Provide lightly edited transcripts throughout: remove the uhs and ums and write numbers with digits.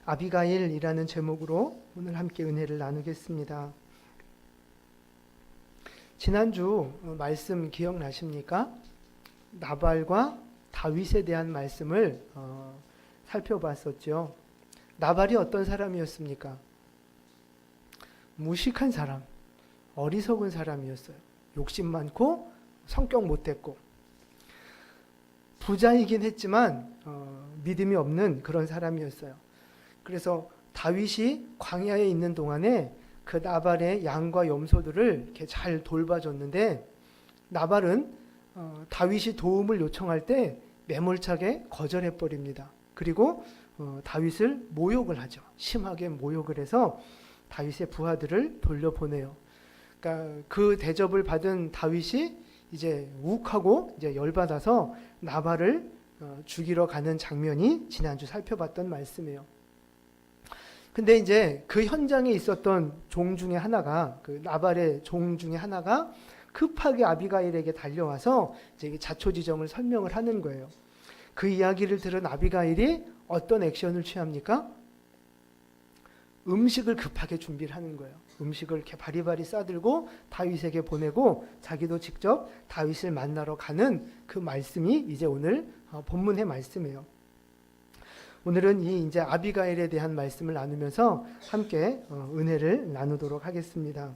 아비가일이라는 제목으로 오늘 함께 은혜를 나누겠습니다. 지난주 말씀 기억나십니까? 나발과 다윗에 대한 말씀을 살펴봤었죠. 나발이 어떤 사람이었습니까? 무식한 사람, 어리석은 사람이었어요. 욕심 많고 성격 못됐고 부자이긴 했지만 믿음이 없는 그런 사람이었어요. 그래서 다윗이 광야에 있는 동안에 그 나발의 양과 염소들을 이렇게 잘 돌봐줬는데 나발은 다윗이 도움을 요청할 때 매몰차게 거절해 버립니다. 그리고 다윗을 모욕을 하죠. 심하게 모욕을 해서 다윗의 부하들을 돌려보내요. 그러니까 그 대접을 받은 다윗이 이제 욱하고 이제 열받아서 나발을 죽이러 가는 장면이 지난주 살펴봤던 말씀이에요. 근데 이제 그 현장에 있었던 종 중에 하나가, 그 나발의 종 중에 하나가 급하게 아비가일에게 달려와서 이제 자초지정을 설명을 하는 거예요. 그 이야기를 들은 아비가일이 어떤 액션을 취합니까? 음식을 급하게 준비를 하는 거예요. 음식을 이렇게 바리바리 싸들고 다윗에게 보내고 자기도 직접 다윗을 만나러 가는 그 말씀이 이제 오늘 본문의 말씀이에요. 오늘은 이 이제 아비가일에 대한 말씀을 나누면서 함께 은혜를 나누도록 하겠습니다.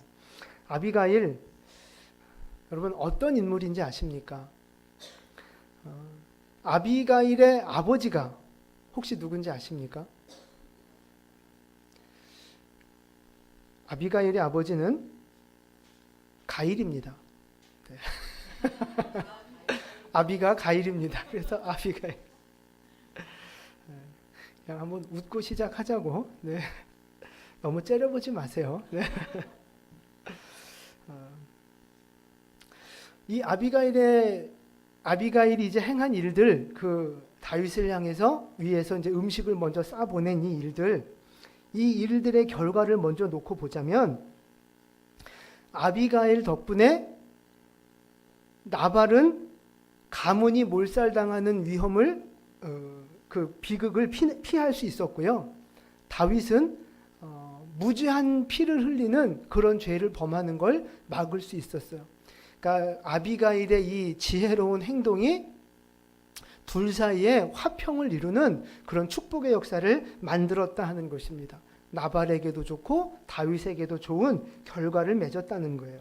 아비가일, 여러분 어떤 인물인지 아십니까? 아비가일의 아버지가 혹시 누군지 아십니까? 아비가일의 아버지는 가일입니다. 네. 아비가 가일입니다. 그래서 아비가일. 그냥 한번 웃고 시작하자고. 네. 너무 째려보지 마세요. 네. 이 아비가일이 이제 행한 일들, 그 다윗을 향해서 위에서 이제 음식을 먼저 싸 보낸 이 일들의 결과를 먼저 놓고 보자면 아비가일 덕분에 나발은 가문이 몰살당하는 위험을 그 비극을 피할 수 있었고요. 다윗은 무죄한 피를 흘리는 그런 죄를 범하는 걸 막을 수 있었어요. 그러니까 아비가일의 이 지혜로운 행동이 둘 사이에 화평을 이루는 그런 축복의 역사를 만들었다 하는 것입니다. 나발에게도 좋고 다윗에게도 좋은 결과를 맺었다는 거예요.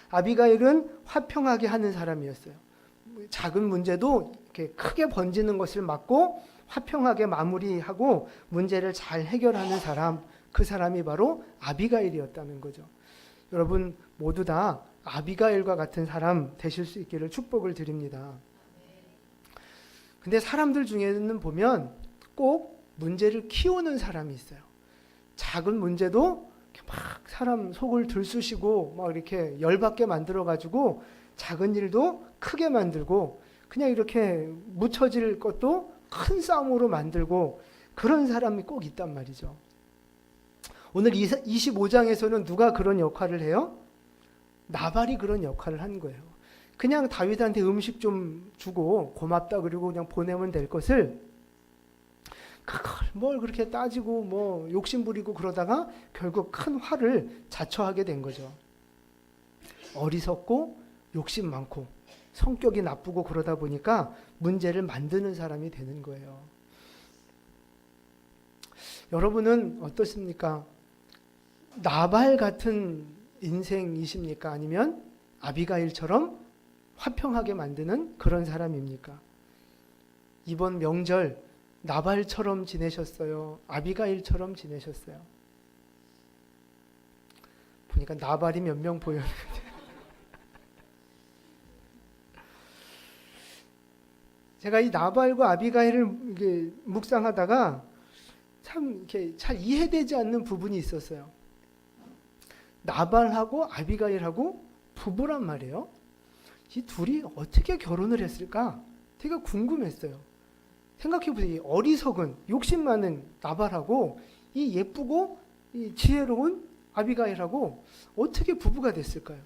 아비가일은 화평하게 하는 사람이었어요. 작은 문제도 이렇게 크게 번지는 것을 막고 화평하게 마무리하고 문제를 잘 해결하는 사람, 그 사람이 바로 아비가일이었다는 거죠. 여러분 모두 다 아비가일과 같은 사람 되실 수 있기를 축복을 드립니다. 근데 사람들 중에는 보면 꼭 문제를 키우는 사람이 있어요. 작은 문제도 막 사람 속을 들쑤시고 막 이렇게 열받게 만들어가지고 작은 일도 크게 만들고 그냥 이렇게 묻혀질 것도 큰 싸움으로 만들고 그런 사람이 꼭 있단 말이죠. 오늘 25장에서는 누가 그런 역할을 해요? 나발이 그런 역할을 한 거예요. 그냥 다윗한테 음식 좀 주고 고맙다 그리고 그냥 보내면 될 것을 그걸 뭘 그렇게 따지고 뭐 욕심 부리고 그러다가 결국 큰 화를 자초하게 된 거죠. 어리석고 욕심 많고 성격이 나쁘고 그러다 보니까 문제를 만드는 사람이 되는 거예요. 여러분은 어떻습니까? 나발 같은 인생이십니까? 아니면 아비가일처럼 화평하게 만드는 그런 사람입니까? 이번 명절 나발처럼 지내셨어요? 아비가일처럼 지내셨어요? 보니까 나발이 몇 명 보여요. 제가 이 나발과 아비가일을 묵상하다가 참 이렇게 잘 이해되지 않는 부분이 있었어요. 나발하고 아비가일하고 부부란 말이에요. 이 둘이 어떻게 결혼을 했을까? 되게 궁금했어요. 생각해보세요. 어리석은 욕심 많은 나발하고 이 예쁘고 이 지혜로운 아비가일하고 어떻게 부부가 됐을까요?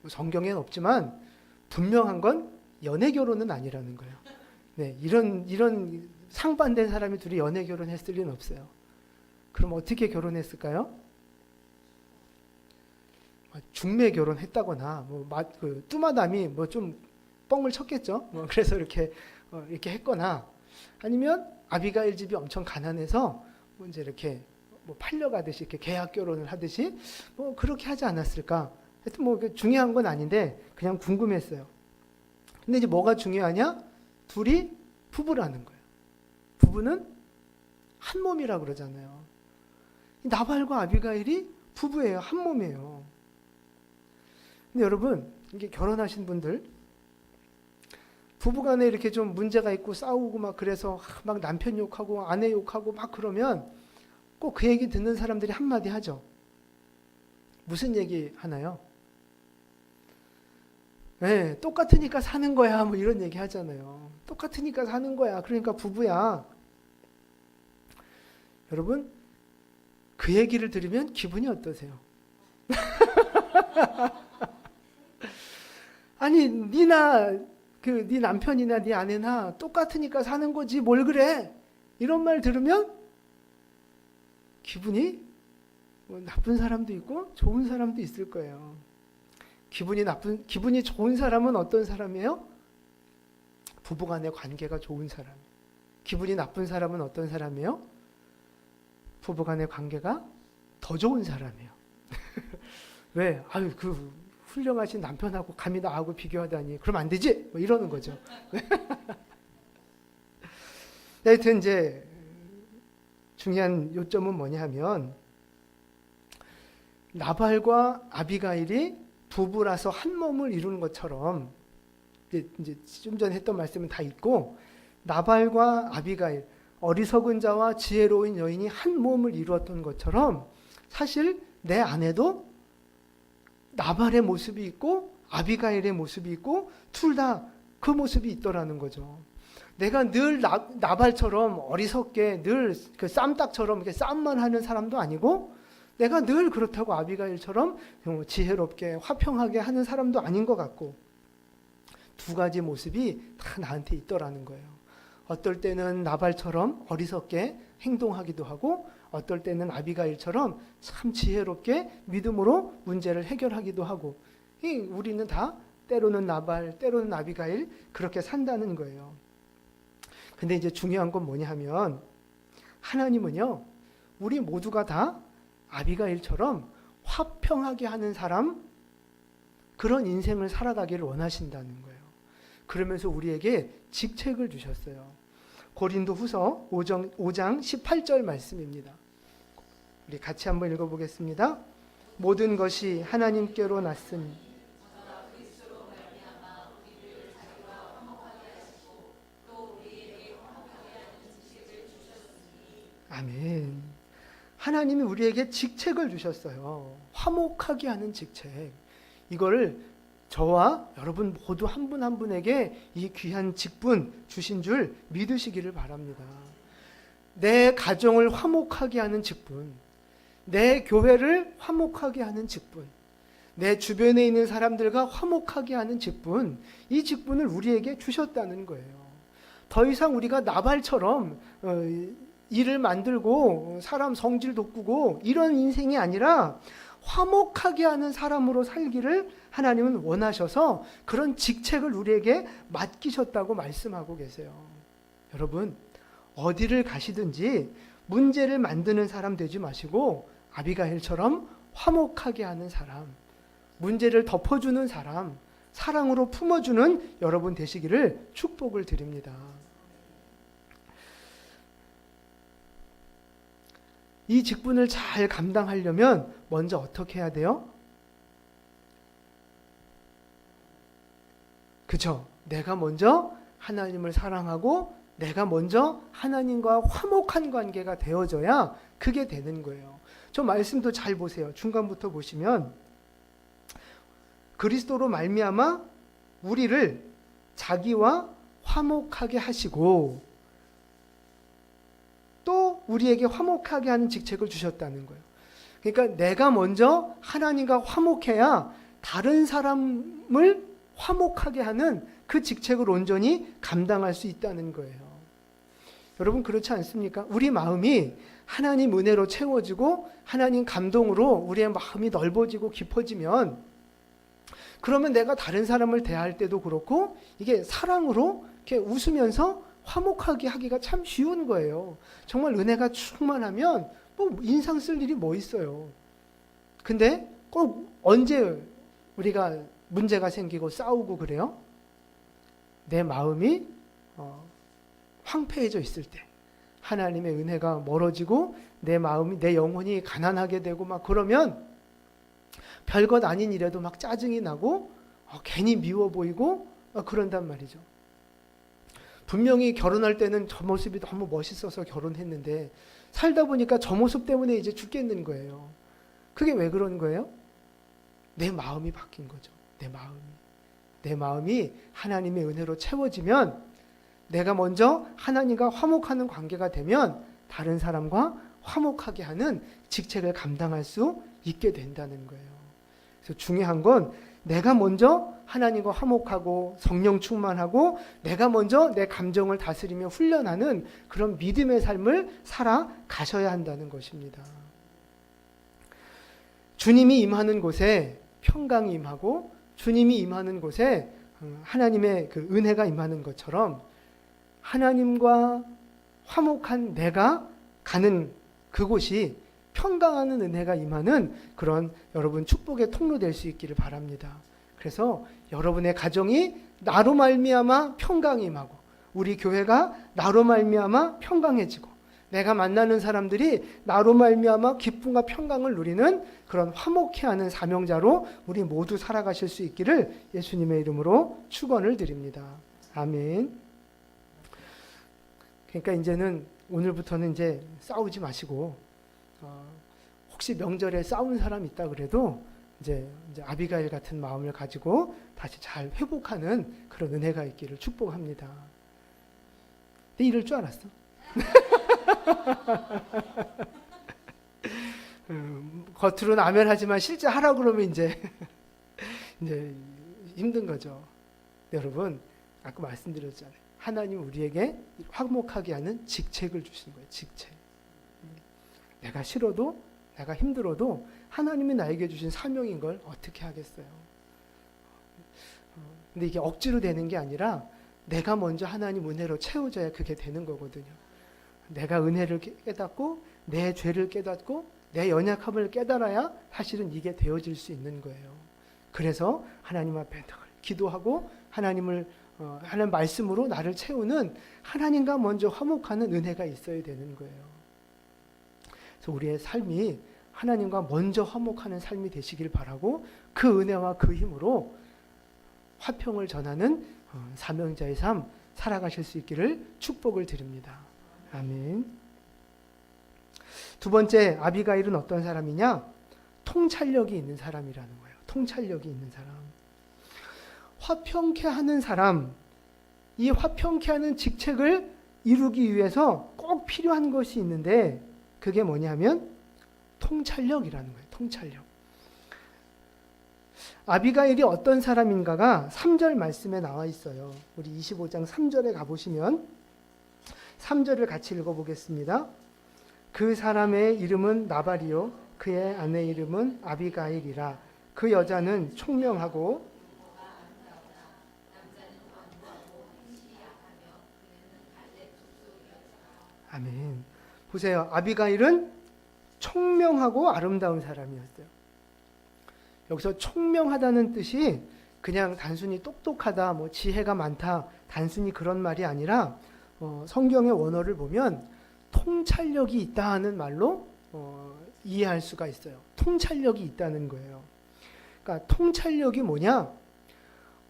성경에는 없지만 분명한 건 연애 결혼은 아니라는 거예요. 네, 이런 상반된 사람이 둘이 연애 결혼했을 리는 없어요. 그럼 어떻게 결혼했을까요? 중매 결혼했다거나 뚜마담이 좀 뻥을 쳤겠죠. 그래서 이렇게 했거나, 아니면 아비가일 집이 엄청 가난해서 이제 이렇게 팔려가듯이 이렇게 계약 결혼을 하듯이 그렇게 하지 않았을까. 하여튼 중요한 건 아닌데 그냥 궁금했어요. 근데 이제 뭐가 중요하냐? 둘이 부부라는 거예요. 부부는 한 몸이라 그러잖아요. 나발과 아비가일이 부부예요. 한 몸이에요. 근데 여러분, 이게 결혼하신 분들, 부부간에 이렇게 좀 문제가 있고 싸우고 막 그래서 막 남편 욕하고 아내 욕하고 막 그러면 꼭 그 얘기 듣는 사람들이 한마디 하죠. 무슨 얘기 하나요? 네, 똑같으니까 사는 거야. 이런 얘기 하잖아요. 똑같으니까 사는 거야. 그러니까 부부야. 여러분, 그 얘기를 들으면 기분이 어떠세요? 아니, 네 남편이나 네 아내나 똑같으니까 사는 거지 뭘 그래? 이런 말 들으면 기분이 나쁜 사람도 있고 좋은 사람도 있을 거예요. 기분이 좋은 사람은 어떤 사람이에요? 부부간의 관계가 좋은 사람. 기분이 나쁜 사람은 어떤 사람이에요? 부부간의 관계가 더 좋은 사람이에요. 왜? 훌륭하신 남편하고 감히 나하고 비교하다니. 그럼 안 되지? 이러는 거죠. 하여튼 이제 중요한 요점은 뭐냐 하면, 나발과 아비가일이 부부라서 한 몸을 이루는 것처럼, 이제 좀 전에 했던 말씀은 다 있고, 나발과 아비가일, 어리석은 자와 지혜로운 여인이 한 몸을 이루었던 것처럼 사실 내 안에도 나발의 모습이 있고 아비가일의 모습이 있고 둘 다 그 모습이 있더라는 거죠. 내가 늘 나발처럼 어리석게 늘 그 쌈딱처럼 이렇게 싸움만 하는 사람도 아니고, 내가 늘 그렇다고 아비가일처럼 지혜롭게 화평하게 하는 사람도 아닌 것 같고, 두 가지 모습이 다 나한테 있더라는 거예요. 어떨 때는 나발처럼 어리석게 행동하기도 하고, 어떨 때는 아비가일처럼 참 지혜롭게 믿음으로 문제를 해결하기도 하고, 우리는 다 때로는 나발, 때로는 아비가일 그렇게 산다는 거예요. 근데 이제 중요한 건 뭐냐 하면, 하나님은요, 우리 모두가 다 아비가일처럼 화평하게 하는 사람, 그런 인생을 살아가기를 원하신다는 거예요. 그러면서 우리에게 직책을 주셨어요. 고린도후서 5장 18절 말씀입니다. 우리 같이 한번 읽어보겠습니다. 모든 것이 하나님께로 났으니 아멘. 하나님이 우리에게 직책을 주셨어요. 화목하게 하는 직책. 이거를 저와 여러분 모두 한 분 한 분에게 이 귀한 직분 주신 줄 믿으시기를 바랍니다. 내 가정을 화목하게 하는 직분, 내 교회를 화목하게 하는 직분, 내 주변에 있는 사람들과 화목하게 하는 직분, 이 직분을 우리에게 주셨다는 거예요. 더 이상 우리가 나발처럼 일을 만들고 사람 성질 돋구고 이런 인생이 아니라 화목하게 하는 사람으로 살기를 하나님은 원하셔서 그런 직책을 우리에게 맡기셨다고 말씀하고 계세요. 여러분, 어디를 가시든지 문제를 만드는 사람 되지 마시고 아비가일처럼 화목하게 하는 사람, 문제를 덮어주는 사람, 사랑으로 품어주는 여러분 되시기를 축복을 드립니다. 이 직분을 잘 감당하려면 먼저 어떻게 해야 돼요? 그죠? 내가 먼저 하나님을 사랑하고 내가 먼저 하나님과 화목한 관계가 되어져야 그게 되는 거예요. 저 말씀도 잘 보세요. 중간부터 보시면 그리스도로 말미암아 우리를 자기와 화목하게 하시고 또 우리에게 화목하게 하는 직책을 주셨다는 거예요. 그러니까 내가 먼저 하나님과 화목해야 다른 사람을 화목하게 하는 그 직책을 온전히 감당할 수 있다는 거예요. 여러분 그렇지 않습니까? 우리 마음이 하나님 은혜로 채워지고 하나님 감동으로 우리의 마음이 넓어지고 깊어지면, 그러면 내가 다른 사람을 대할 때도 그렇고 이게 사랑으로 이렇게 웃으면서 화목하게 하기가 참 쉬운 거예요. 정말 은혜가 충만하면 뭐 인상 쓸 일이 뭐 있어요. 근데 꼭 언제 우리가 문제가 생기고 싸우고 그래요? 내 마음이 황폐해져 있을 때, 하나님의 은혜가 멀어지고 내 마음이, 내 영혼이 가난하게 되고 막 그러면 별것 아닌 일에도 막 짜증이 나고 괜히 미워 보이고 그런단 말이죠. 분명히 결혼할 때는 저 모습이 너무 멋있어서 결혼했는데 살다 보니까 저 모습 때문에 이제 죽겠는 거예요. 그게 왜 그런 거예요? 내 마음이 바뀐 거죠. 내 마음이 하나님의 은혜로 채워지면, 내가 먼저 하나님과 화목하는 관계가 되면 다른 사람과 화목하게 하는 직책을 감당할 수 있게 된다는 거예요. 그래서 중요한 건 내가 먼저 하나님과 화목하고 성령 충만하고 내가 먼저 내 감정을 다스리며 훈련하는 그런 믿음의 삶을 살아가셔야 한다는 것입니다. 주님이 임하는 곳에 평강이 임하고 주님이 임하는 곳에 하나님의 그 은혜가 임하는 것처럼, 하나님과 화목한 내가 가는 그곳이 평강하는 은혜가 임하는 그런 여러분 축복의 통로 될 수 있기를 바랍니다. 그래서 여러분의 가정이 나로 말미암아 평강이 임하고, 우리 교회가 나로 말미암아 평강해지고, 내가 만나는 사람들이 나로 말미암아 기쁨과 평강을 누리는 그런 화목해하는 사명자로 우리 모두 살아가실 수 있기를 예수님의 이름으로 축원을 드립니다. 아멘. 그러니까 이제는 오늘부터는 이제 싸우지 마시고, 혹시 명절에 싸운 사람 있다 그래도 이제 아비가일 같은 마음을 가지고 다시 잘 회복하는 그런 은혜가 있기를 축복합니다. 근데 이럴 줄 알았어. 겉으로는 아멘하지만 실제 하라 그러면 이제 힘든 거죠. 여러분 아까 말씀드렸잖아요. 하나님 우리에게 화목하게 하는 직책을 주시는 거예요. 직책. 내가 싫어도, 내가 힘들어도 하나님이 나에게 주신 사명인 걸 어떻게 하겠어요. 근데 이게 억지로 되는 게 아니라 내가 먼저 하나님 은혜로 채워져야 그게 되는 거거든요. 내가 은혜를 깨닫고 내 죄를 깨닫고 내 연약함을 깨달아야 사실은 이게 되어질 수 있는 거예요. 그래서 하나님 앞에 늘 기도하고 하나님 말씀으로 나를 채우는, 하나님과 먼저 화목하는 은혜가 있어야 되는 거예요. 그래서 우리의 삶이 하나님과 먼저 화목하는 삶이 되시길 바라고, 그 은혜와 그 힘으로 화평을 전하는 사명자의 삶 살아가실 수 있기를 축복을 드립니다. 아멘. 두 번째, 아비가일은 어떤 사람이냐? 통찰력이 있는 사람이라는 거예요. 통찰력이 있는 사람. 화평케 하는 사람, 이 화평케 하는 직책을 이루기 위해서 꼭 필요한 것이 있는데, 그게 뭐냐면 통찰력이라는 거예요. 통찰력. 아비가일이 어떤 사람인가가 3절 말씀에 나와 있어요. 우리 25장 3절에 가보시면 3절을 같이 읽어보겠습니다. 그 사람의 이름은 나발이요 그의 아내 이름은 아비가일이라. 그 여자는 총명하고 아멘. 보세요. 아비가일은 총명하고 아름다운 사람이었어요. 여기서 총명하다는 뜻이 그냥 단순히 똑똑하다, 뭐 지혜가 많다, 단순히 그런 말이 아니라 성경의 원어를 보면 통찰력이 있다 하는 말로 이해할 수가 있어요. 통찰력이 있다는 거예요. 그러니까 통찰력이 뭐냐?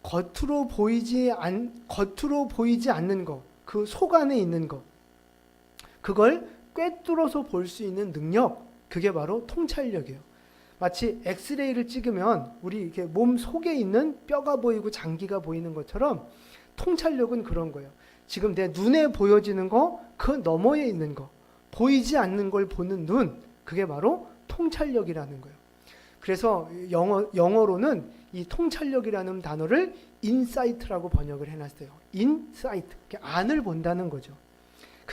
겉으로 보이지 않는 것, 그 속 안에 있는 것, 그걸 꿰뚫어서 볼 수 있는 능력, 그게 바로 통찰력이에요. 마치 엑스레이를 찍으면 우리 이렇게 몸 속에 있는 뼈가 보이고 장기가 보이는 것처럼 통찰력은 그런 거예요. 지금 내 눈에 보여지는 거, 그 너머에 있는 거, 보이지 않는 걸 보는 눈, 그게 바로 통찰력이라는 거예요. 그래서 영어로는 이 통찰력이라는 단어를 인사이트라고 번역을 해놨어요. 인사이트, 안을 본다는 거죠.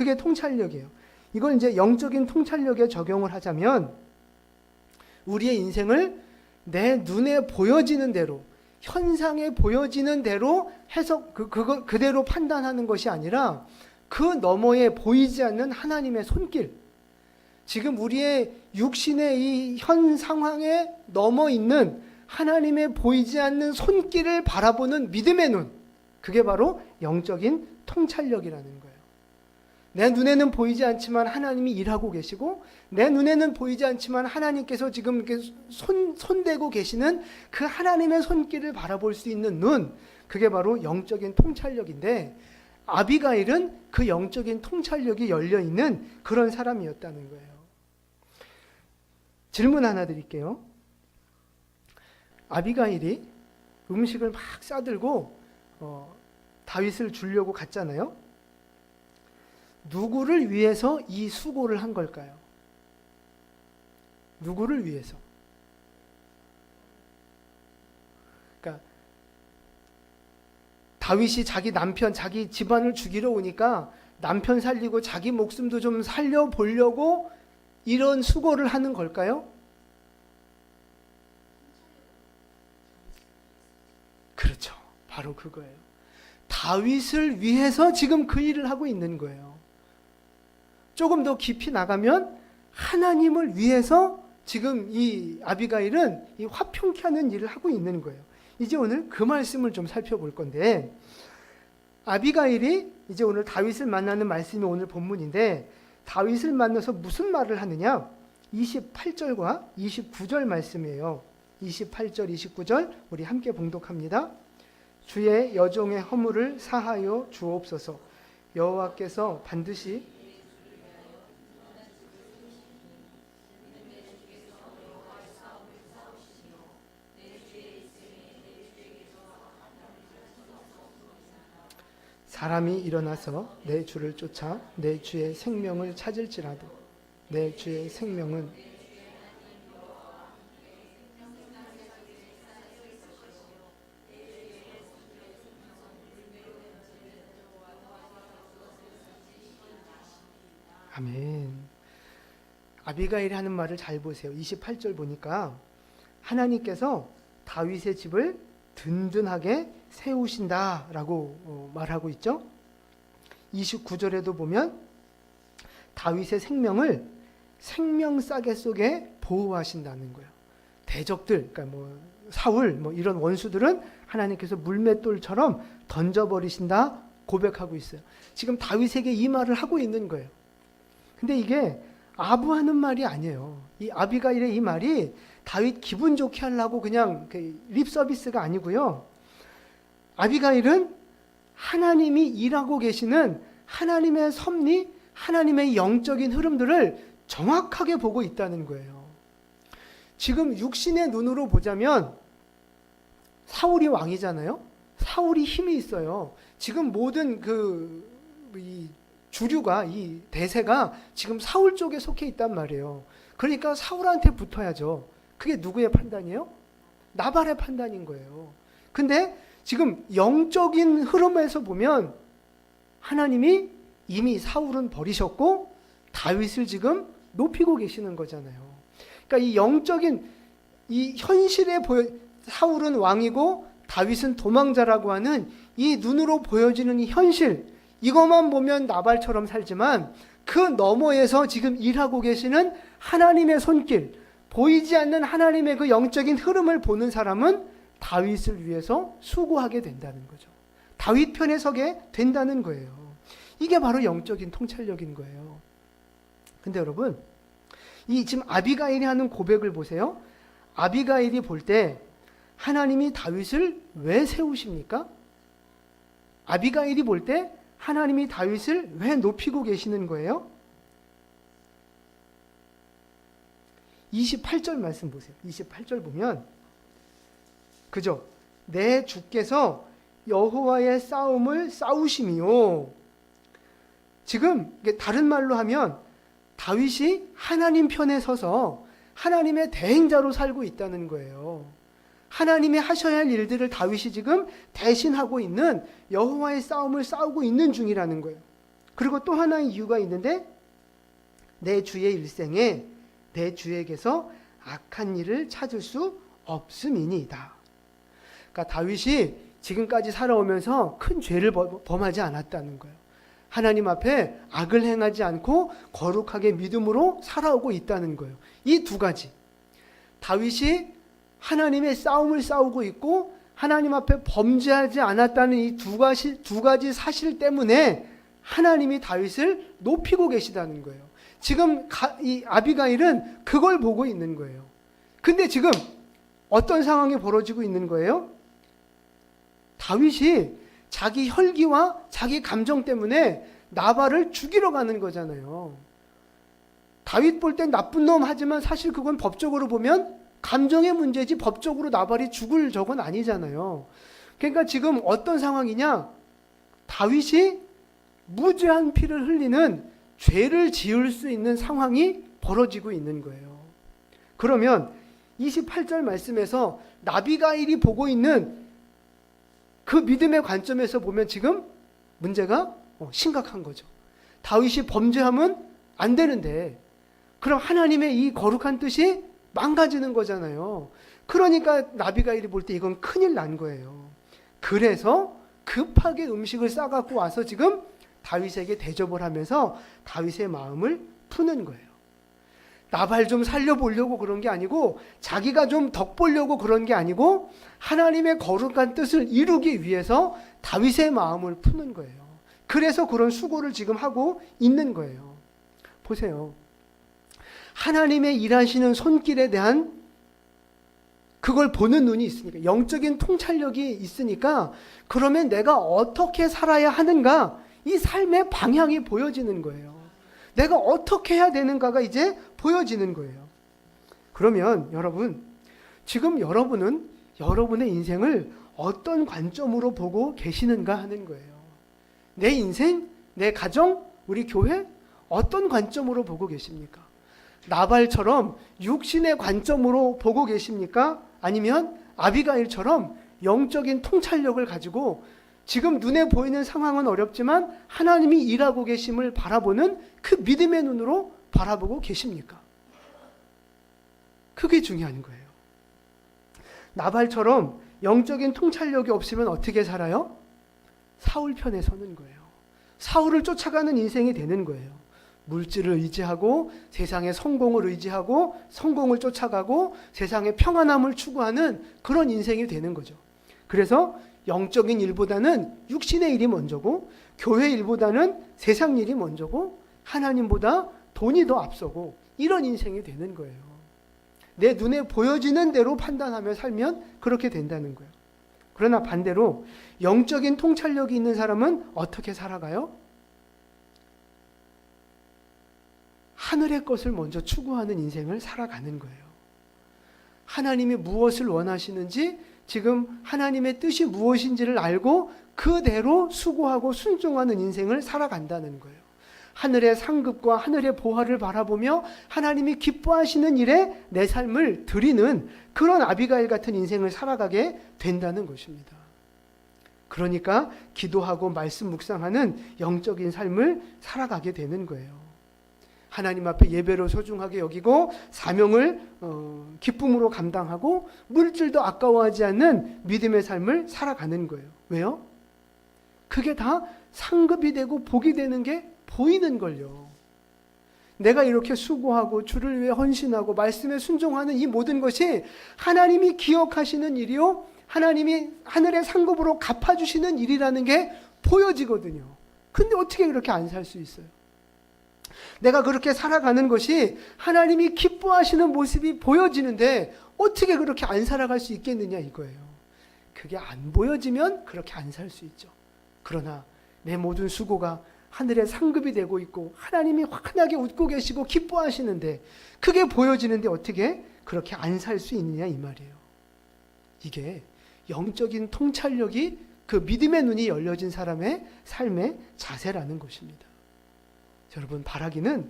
그게 통찰력이에요. 이걸 이제 영적인 통찰력에 적용을 하자면 우리의 인생을 내 눈에 보여지는 대로, 현상에 보여지는 대로 해석, 그대로 판단하는 것이 아니라 그 너머에 보이지 않는 하나님의 손길, 지금 우리의 육신의 이 현 상황에 넘어 있는 하나님의 보이지 않는 손길을 바라보는 믿음의 눈, 그게 바로 영적인 통찰력이라는 거예요. 내 눈에는 보이지 않지만 하나님이 일하고 계시고, 내 눈에는 보이지 않지만 하나님께서 지금 이렇게 손대고 계시는 그 하나님의 손길을 바라볼 수 있는 눈, 그게 바로 영적인 통찰력인데, 아비가일은 그 영적인 통찰력이 열려있는 그런 사람이었다는 거예요. 질문 하나 드릴게요. 아비가일이 음식을 막 싸들고 다윗을 주려고 갔잖아요. 누구를 위해서 이 수고를 한 걸까요? 누구를 위해서? 그러니까 다윗이 자기 남편, 자기 집안을 죽이러 오니까 남편 살리고 자기 목숨도 좀 살려보려고 이런 수고를 하는 걸까요? 그렇죠. 바로 그거예요. 다윗을 위해서 지금 그 일을 하고 있는 거예요. 조금 더 깊이 나가면 하나님을 위해서 지금 이 아비가일은 이 화평케 하는 일을 하고 있는 거예요. 이제 오늘 그 말씀을 좀 살펴볼 건데, 아비가일이 이제 오늘 다윗을 만나는 말씀이 오늘 본문인데, 다윗을 만나서 무슨 말을 하느냐? 28절과 29절 말씀이에요. 28절, 29절 우리 함께 봉독합니다. 주의 여종의 허물을 사하여 주옵소서. 여호와께서 반드시 사람이 일어나서 내 주를 쫓아 내 주의 생명을 찾을지라도 내 주의 생명은 아멘. 아비가일이 하는 말을 잘 보세요. 28절 보니까 하나님께서 다윗의 집을 든든하게 세우신다라고 말하고 있죠. 29절에도 보면 다윗의 생명을 생명싸개 속에 보호하신다는 거예요. 대적들, 그러니까 사울 이런 원수들은 하나님께서 물맷돌처럼 던져버리신다 고백하고 있어요. 지금 다윗에게 이 말을 하고 있는 거예요. 근데 이게 아부하는 말이 아니에요. 이 아비가일의 이 말이 다윗 기분 좋게 하려고 그냥 립 서비스가 아니고요. 아비가일은 하나님이 일하고 계시는 하나님의 섭리, 하나님의 영적인 흐름들을 정확하게 보고 있다는 거예요. 지금 육신의 눈으로 보자면 사울이 왕이잖아요. 사울이 힘이 있어요. 지금 모든 이 주류가, 이 대세가 지금 사울 쪽에 속해 있단 말이에요. 그러니까 사울한테 붙어야죠. 그게 누구의 판단이에요? 나발의 판단인 거예요. 근데 지금 영적인 흐름에서 보면 하나님이 이미 사울은 버리셨고 다윗을 지금 높이고 계시는 거잖아요. 그러니까 이 영적인 이 현실에 사울은 왕이고 다윗은 도망자라고 하는 이 눈으로 보여지는 이 현실, 이것만 보면 나발처럼 살지만 그 너머에서 지금 일하고 계시는 하나님의 손길, 보이지 않는 하나님의 그 영적인 흐름을 보는 사람은 다윗을 위해서 수고하게 된다는 거죠. 다윗 편에 서게 된다는 거예요. 이게 바로 영적인 통찰력인 거예요. 근데 여러분, 이 지금 아비가일이 하는 고백을 보세요. 아비가일이 볼 때 하나님이 다윗을 왜 세우십니까? 아비가일이 볼 때 하나님이 다윗을 왜 높이고 계시는 거예요? 28절 말씀 보세요. 28절 보면 그죠? 내 주께서 여호와의 싸움을 싸우심이요. 지금 다른 말로 하면 다윗이 하나님 편에 서서 하나님의 대행자로 살고 있다는 거예요. 하나님이 하셔야 할 일들을 다윗이 지금 대신하고 있는 여호와의 싸움을 싸우고 있는 중이라는 거예요. 그리고 또 하나의 이유가 있는데 내 주의 일생에 내 주에게서 악한 일을 찾을 수 없음이니이다. 그러니까 다윗이 지금까지 살아오면서 큰 죄를 범하지 않았다는 거예요. 하나님 앞에 악을 행하지 않고 거룩하게 믿음으로 살아오고 있다는 거예요. 이 두 가지. 다윗이 하나님의 싸움을 싸우고 있고 하나님 앞에 범죄하지 않았다는 이 두 가지 사실 때문에 하나님이 다윗을 높이고 계시다는 거예요. 지금 이 아비가일은 그걸 보고 있는 거예요. 근데 지금 어떤 상황이 벌어지고 있는 거예요? 다윗이 자기 혈기와 자기 감정 때문에 나발을 죽이러 가는 거잖아요. 다윗 볼 땐 나쁜 놈 하지만 사실 그건 법적으로 보면 감정의 문제지 법적으로 나발이 죽을 적은 아니잖아요. 그러니까 지금 어떤 상황이냐? 다윗이 무죄한 피를 흘리는 죄를 지을 수 있는 상황이 벌어지고 있는 거예요. 그러면 28절 말씀에서 나비가일이 보고 있는 그 믿음의 관점에서 보면 지금 문제가 심각한 거죠. 다윗이 범죄하면 안 되는데 그럼 하나님의 이 거룩한 뜻이 망가지는 거잖아요. 그러니까 나비가일이 볼 때 이건 큰일 난 거예요. 그래서 급하게 음식을 싸갖고 와서 지금 다윗에게 대접을 하면서 다윗의 마음을 푸는 거예요. 나발 좀 살려보려고 그런 게 아니고 자기가 좀 덕보려고 그런 게 아니고 하나님의 거룩한 뜻을 이루기 위해서 다윗의 마음을 푸는 거예요. 그래서 그런 수고를 지금 하고 있는 거예요. 보세요. 하나님의 일하시는 손길에 대한 그걸 보는 눈이 있으니까, 영적인 통찰력이 있으니까 그러면 내가 어떻게 살아야 하는가, 이 삶의 방향이 보여지는 거예요. 내가 어떻게 해야 되는가가 이제 보여지는 거예요. 그러면 여러분, 지금 여러분은 여러분의 인생을 어떤 관점으로 보고 계시는가 하는 거예요. 내 인생, 내 가정, 우리 교회 어떤 관점으로 보고 계십니까? 나발처럼 육신의 관점으로 보고 계십니까? 아니면 아비가일처럼 영적인 통찰력을 가지고 지금 눈에 보이는 상황은 어렵지만 하나님이 일하고 계심을 바라보는 그 믿음의 눈으로 바라보고 계십니까? 그게 중요한 거예요. 나발처럼 영적인 통찰력이 없으면 어떻게 살아요? 사울 편에 서는 거예요. 사울을 쫓아가는 인생이 되는 거예요. 물질을 의지하고 세상의 성공을 의지하고 성공을 쫓아가고 세상의 평안함을 추구하는 그런 인생이 되는 거죠. 그래서 영적인 일보다는 육신의 일이 먼저고 교회 일보다는 세상 일이 먼저고 하나님보다 돈이 더 앞서고 이런 인생이 되는 거예요. 내 눈에 보여지는 대로 판단하며 살면 그렇게 된다는 거예요. 그러나 반대로 영적인 통찰력이 있는 사람은 어떻게 살아가요? 하늘의 것을 먼저 추구하는 인생을 살아가는 거예요. 하나님이 무엇을 원하시는지, 지금 하나님의 뜻이 무엇인지를 알고 그대로 수고하고 순종하는 인생을 살아간다는 거예요. 하늘의 상급과 하늘의 보화를 바라보며 하나님이 기뻐하시는 일에 내 삶을 드리는 그런 아비가일 같은 인생을 살아가게 된다는 것입니다. 그러니까 기도하고 말씀 묵상하는 영적인 삶을 살아가게 되는 거예요. 하나님 앞에 예배로 소중하게 여기고 사명을 기쁨으로 감당하고 물질도 아까워하지 않는 믿음의 삶을 살아가는 거예요. 왜요? 그게 다 상급이 되고 복이 되는 게 보이는 걸요. 내가 이렇게 수고하고 주를 위해 헌신하고 말씀에 순종하는 이 모든 것이 하나님이 기억하시는 일이요, 하나님이 하늘의 상급으로 갚아주시는 일이라는 게 보여지거든요. 근데 어떻게 그렇게 안 살 수 있어요? 내가 그렇게 살아가는 것이 하나님이 기뻐하시는 모습이 보여지는데 어떻게 그렇게 안 살아갈 수 있겠느냐 이거예요. 그게 안 보여지면 그렇게 안 살 수 있죠. 그러나 내 모든 수고가 하늘의 상급이 되고 있고 하나님이 환하게 웃고 계시고 기뻐하시는데 그게 보여지는데 어떻게 그렇게 안 살 수 있느냐 이 말이에요. 이게 영적인 통찰력이, 그 믿음의 눈이 열려진 사람의 삶의 자세라는 것입니다. 여러분, 바라기는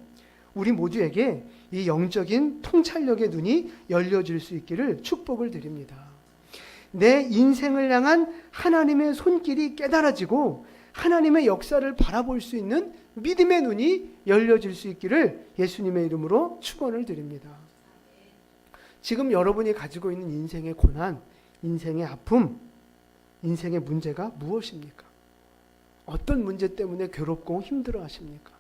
우리 모두에게 이 영적인 통찰력의 눈이 열려질 수 있기를 축복을 드립니다. 내 인생을 향한 하나님의 손길이 깨달아지고 하나님의 역사를 바라볼 수 있는 믿음의 눈이 열려질 수 있기를 예수님의 이름으로 축원을 드립니다. 지금 여러분이 가지고 있는 인생의 고난, 인생의 아픔, 인생의 문제가 무엇입니까? 어떤 문제 때문에 괴롭고 힘들어 하십니까?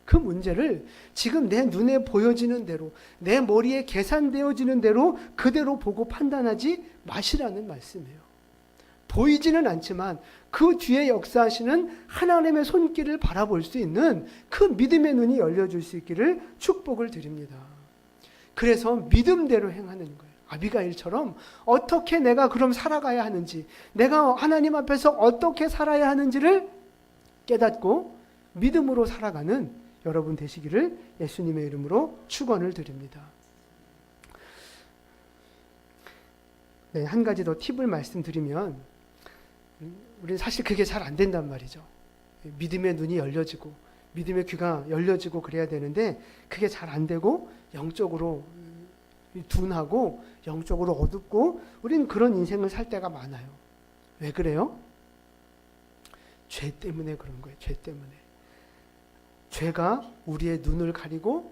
그 문제를 지금 내 눈에 보여지는 대로, 내 머리에 계산되어지는 대로 그대로 보고 판단하지 마시라는 말씀이에요. 보이지는 않지만 그 뒤에 역사하시는 하나님의 손길을 바라볼 수 있는 그 믿음의 눈이 열려줄 수 있기를 축복을 드립니다. 그래서 믿음대로 행하는 거예요. 아비가일처럼 어떻게 내가 그럼 살아가야 하는지, 내가 하나님 앞에서 어떻게 살아야 하는지를 깨닫고 믿음으로 살아가는 여러분 되시기를 예수님의 이름으로 축원을 드립니다. 네, 한 가지 더 팁을 말씀드리면, 우리는 사실 그게 잘 안 된단 말이죠. 믿음의 눈이 열려지고 믿음의 귀가 열려지고 그래야 되는데 그게 잘 안 되고 영적으로 둔하고 영적으로 어둡고 우리는 그런 인생을 살 때가 많아요. 왜 그래요? 죄 때문에 그런 거예요. 죄 때문에. 죄가 우리의 눈을 가리고,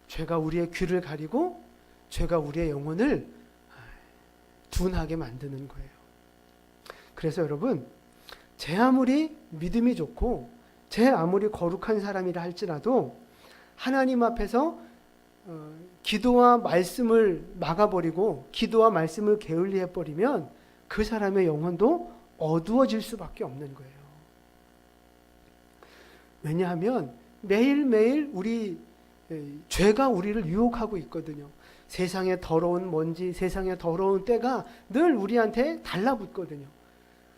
죄가 우리의 귀를 가리고, 죄가 우리의 영혼을 둔하게 만드는 거예요. 그래서 여러분, 제 아무리 믿음이 좋고 제 아무리 거룩한 사람이라 할지라도 하나님 앞에서 기도와 말씀을 막아버리고 기도와 말씀을 게을리해버리면 그 사람의 영혼도 어두워질 수밖에 없는 거예요. 왜냐하면 매일매일 죄가 우리를 유혹하고 있거든요. 세상의 더러운 먼지, 세상의 더러운 때가 늘 우리한테 달라붙거든요.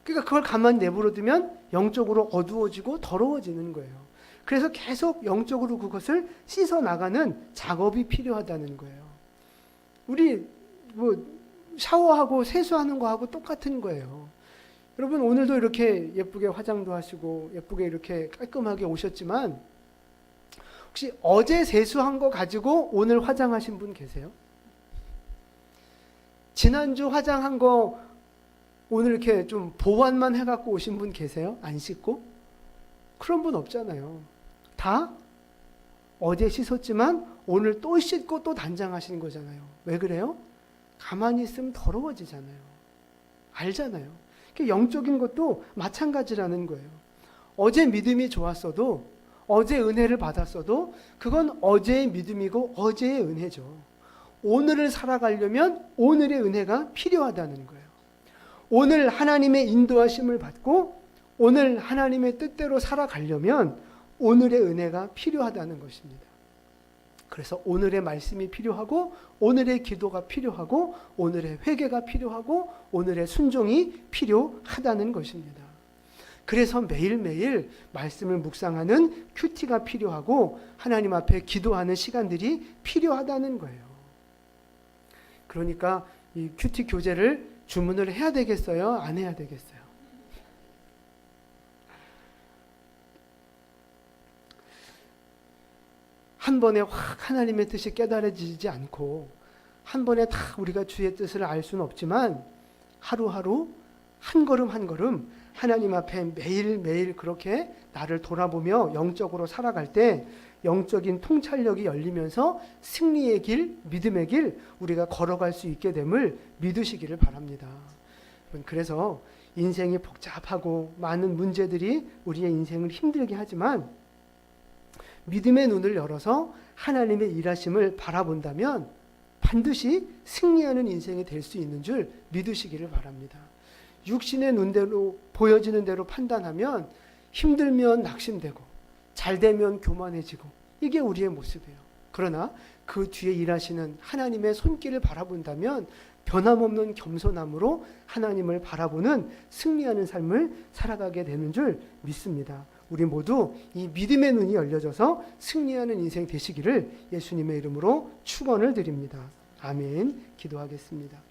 그러니까 그걸 가만히 내버려두면 영적으로 어두워지고 더러워지는 거예요. 그래서 계속 영적으로 그것을 씻어나가는 작업이 필요하다는 거예요. 우리 샤워하고 세수하는 거하고 똑같은 거예요. 여러분 오늘도 이렇게 예쁘게 화장도 하시고 예쁘게 이렇게 깔끔하게 오셨지만 혹시 어제 세수한 거 가지고 오늘 화장하신 분 계세요? 지난주 화장한 거 오늘 이렇게 좀 보완만 해갖고 오신 분 계세요? 안 씻고? 그런 분 없잖아요. 다 어제 씻었지만 오늘 또 씻고 또 단장하시는 거잖아요. 왜 그래요? 가만히 있으면 더러워지잖아요. 알잖아요. 영적인 것도 마찬가지라는 거예요. 어제 믿음이 좋았어도, 어제 은혜를 받았어도 그건 어제의 믿음이고 어제의 은혜죠. 오늘을 살아가려면 오늘의 은혜가 필요하다는 거예요. 오늘 하나님의 인도하심을 받고 오늘 하나님의 뜻대로 살아가려면 오늘의 은혜가 필요하다는 것입니다. 그래서 오늘의 말씀이 필요하고 오늘의 기도가 필요하고 오늘의 회개가 필요하고 오늘의 순종이 필요하다는 것입니다. 그래서 매일매일 말씀을 묵상하는 큐티가 필요하고 하나님 앞에 기도하는 시간들이 필요하다는 거예요. 그러니까 이 큐티 교재를 주문을 해야 되겠어요? 안 해야 되겠어요? 한 번에 확 하나님의 뜻이 깨달아지지 않고 한 번에 다 우리가 주의 뜻을 알 수는 없지만 하루하루 한 걸음 한 걸음 하나님 앞에 매일매일 그렇게 나를 돌아보며 영적으로 살아갈 때 영적인 통찰력이 열리면서 승리의 길, 믿음의 길 우리가 걸어갈 수 있게 됨을 믿으시기를 바랍니다. 그래서 인생이 복잡하고 많은 문제들이 우리의 인생을 힘들게 하지만 믿음의 눈을 열어서 하나님의 일하심을 바라본다면 반드시 승리하는 인생이 될 수 있는 줄 믿으시기를 바랍니다. 육신의 눈대로 보여지는 대로 판단하면 힘들면 낙심되고 잘 되면 교만해지고 이게 우리의 모습이에요. 그러나 그 뒤에 일하시는 하나님의 손길을 바라본다면 변함없는 겸손함으로 하나님을 바라보는 승리하는 삶을 살아가게 되는 줄 믿습니다. 우리 모두 이 믿음의 눈이 열려져서 승리하는 인생 되시기를 예수님의 이름으로 축원을 드립니다. 아멘. 기도하겠습니다.